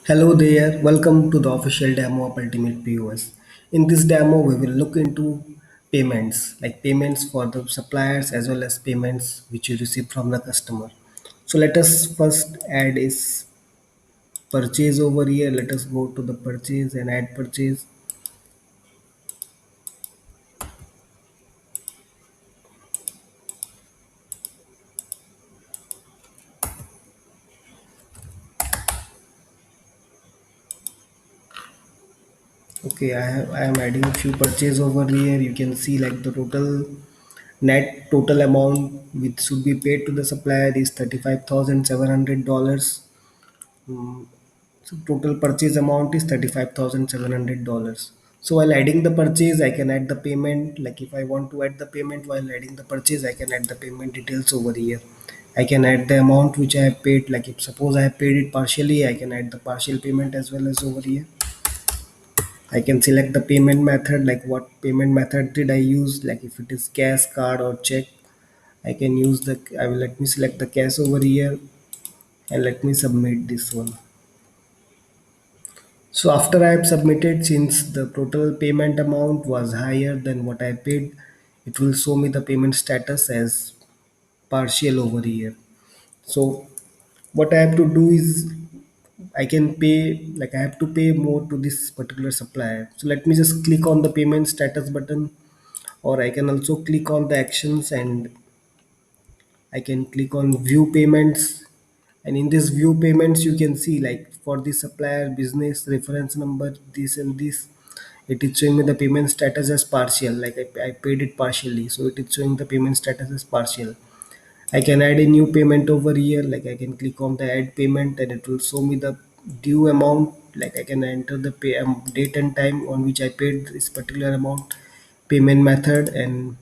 Hello there, welcome to the official demo of Ultimate POS. In this demo, we will look into payments, like payments for the suppliers as well as payments which you receive from the customer. So let us first add is purchase over here. Let us go to the purchase and add purchase. Okay, I am adding a few purchase over here. You can see like the total amount which should be paid to the supplier is $35,700. So total purchase amount is $35,700. So while adding the purchase, I can add the payment. Like if I want to add the payment while adding the purchase, I can add the payment details over here. I can add the amount which I have paid. Like if suppose I have paid it partially, I can add the partial payment as well as over here. I can select the payment method, like what payment method did I use, like if it is cash, card or check. I can use I will let me select the cash over here and let me submit this one. So after I have submitted, since the total payment amount was higher than what I paid, it will show me the payment status as partial over here. So what I have to do is I can pay, like I have to pay more to this particular supplier. So let me just click on the payment status button, or I can also click on the actions and I can click on view payments, and in this view payments you can see like for the supplier business reference number this and this, it is showing me the payment status as partial, like I paid it partially, so it is showing the payment status as partial. I can add a new payment over here, like I can click on the add payment and it will show me the due amount, like I can enter the date and time on which I paid this particular amount, payment method and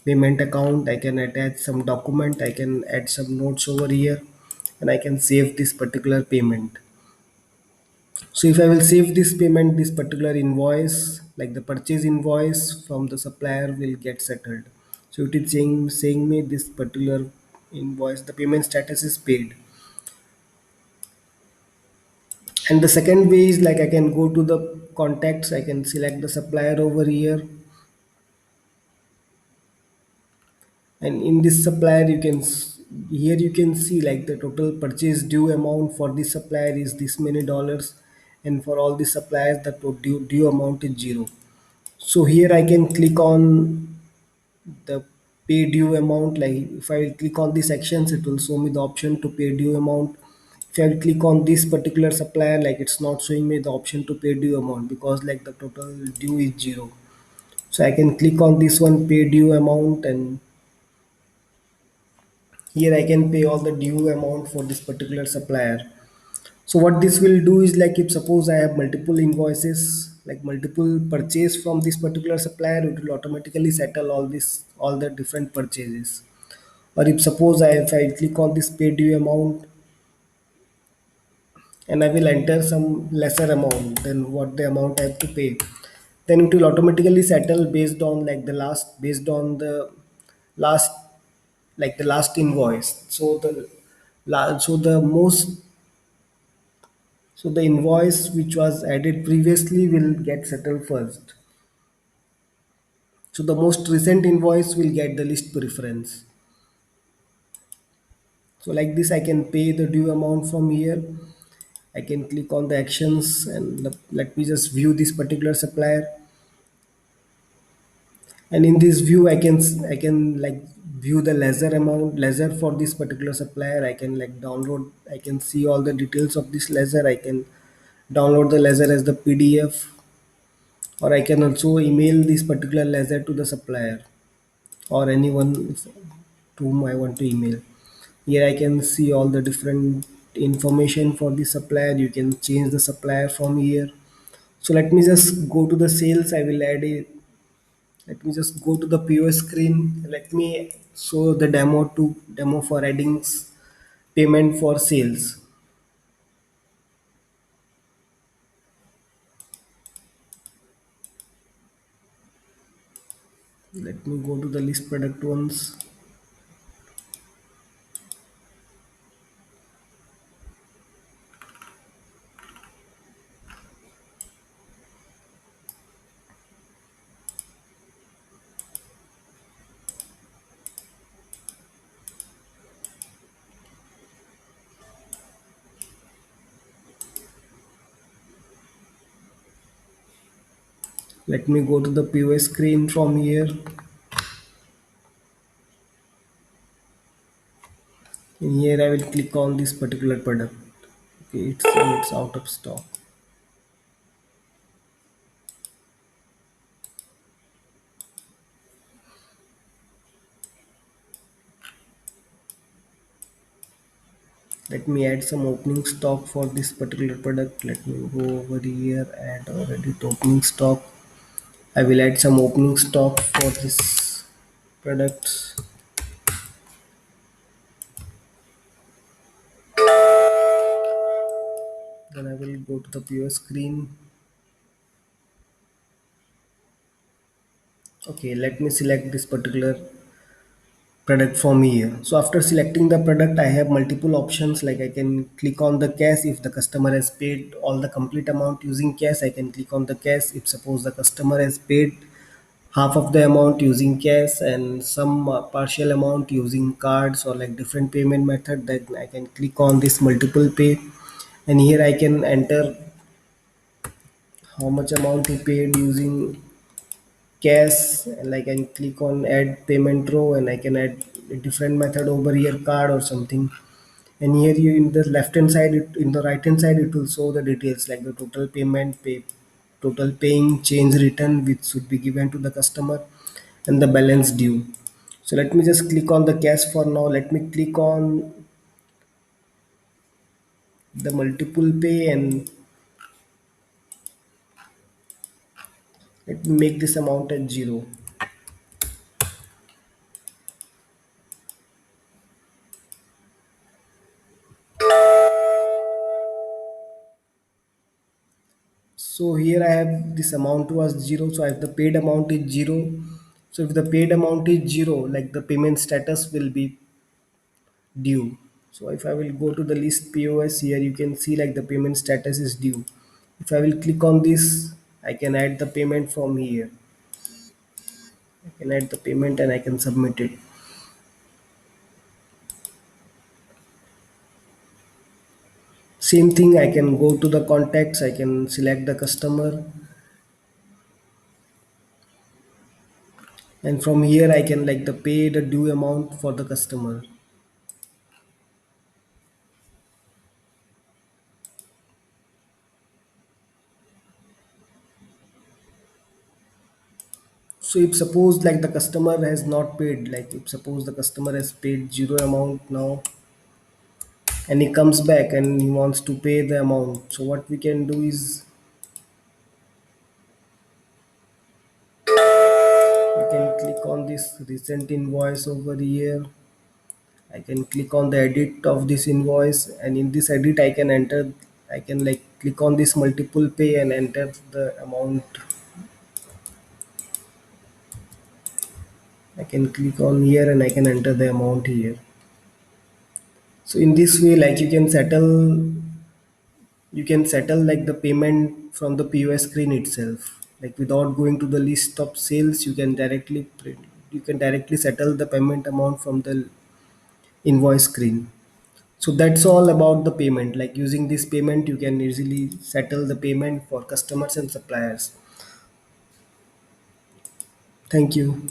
payment account. I can attach some document, I can add some notes over here, and I can save this particular payment. So if I will save this payment, this particular invoice, like the purchase invoice from the supplier, will get settled. So it is saying me this particular invoice, the payment status is paid. And the second way is like I can go to the contacts, I can select the supplier over here, and in this supplier you can here you can see like the total purchase due amount for this supplier is this many dollars, and for all the suppliers the due amount is zero. So here I can click on the pay due amount, like if I will click on these sections it will show me the option to pay due amount. If I will click on this particular supplier, like it's not showing me the option to pay due amount because like the total due is zero. So I can click on this one, pay due amount, and here I can pay all the due amount for this particular supplier. So what this will do is like if suppose I have multiple invoices, like multiple purchase from this particular supplier, it will automatically settle all the different purchases. Or if I click on this pay due amount and I will enter some lesser amount than what the amount I have to pay, then it will automatically settle based on like based on the last, like the last invoice. So so the most, so the invoice which was added previously will get settled first. So the most recent invoice will get the list preference. So like this I can pay the due amount from here. I can click on the actions and let me just view this particular supplier. And in this view I can like view the ledger for this particular supplier. I can like download, I can see all the details of this ledger. I can download the ledger as the PDF, or I can also email this particular ledger to the supplier or anyone to whom I want to email. Here I can see all the different information for the supplier. You can change the supplier from here. So let me just go to the sales. I will add a, let me just go to the POS screen. Let me show the demo for adding payment for sales. Let me go to the list product ones. Let me go to the POS screen from here. In here I will click on this particular product. Okay, it's out of stock. Let me add some opening stock for this particular product. Let me go over here, add or edit opening stock. I will add some opening stock for this product. Then I will go to the POS screen. Okay, let me select this particular product from here. So after selecting the product, I have multiple options, like I can click on the cash if the customer has paid all the complete amount using cash. I can click on the cash if suppose the customer has paid half of the amount using cash and some partial amount using cards or like different payment method. Then I can click on this multiple pay, and here I can enter how much amount he paid using cash, and I can click on add payment row, and I can add a different method over here, card or something. And here you in the left hand side, in the right hand side, it will show the details like the total payment, total paying, change return which should be given to the customer, and the balance due. So let me just click on the cash for now. Let me click on the multiple pay, and let me make this amount at 0. So here I have this amount was 0. So if the paid amount is 0, so if the paid amount is 0, like the payment status will be due. So if I will go to the list POS, here you can see like the payment status is due. If I will click on this, I can add the payment from here. I can add the payment and I can submit it. Same thing, I can go to the contacts, I can select the customer, and from here I can like the pay the due amount for the customer. So if suppose like the customer has not paid, like if suppose the customer has paid 0 amount now, and he comes back and he wants to pay the amount, so what we can do is we can click on this recent invoice over here. I can click on the edit of this invoice, and in this edit I can enter, I can like click on this multiple pay and enter the amount. I can click on here and I can enter the amount here. So in this way, like you can settle like the payment from the POS screen itself. Like without going to the list of sales, you can directly settle the payment amount from the invoice screen. So that's all about the payment. Like using this payment, you can easily settle the payment for customers and suppliers. Thank you.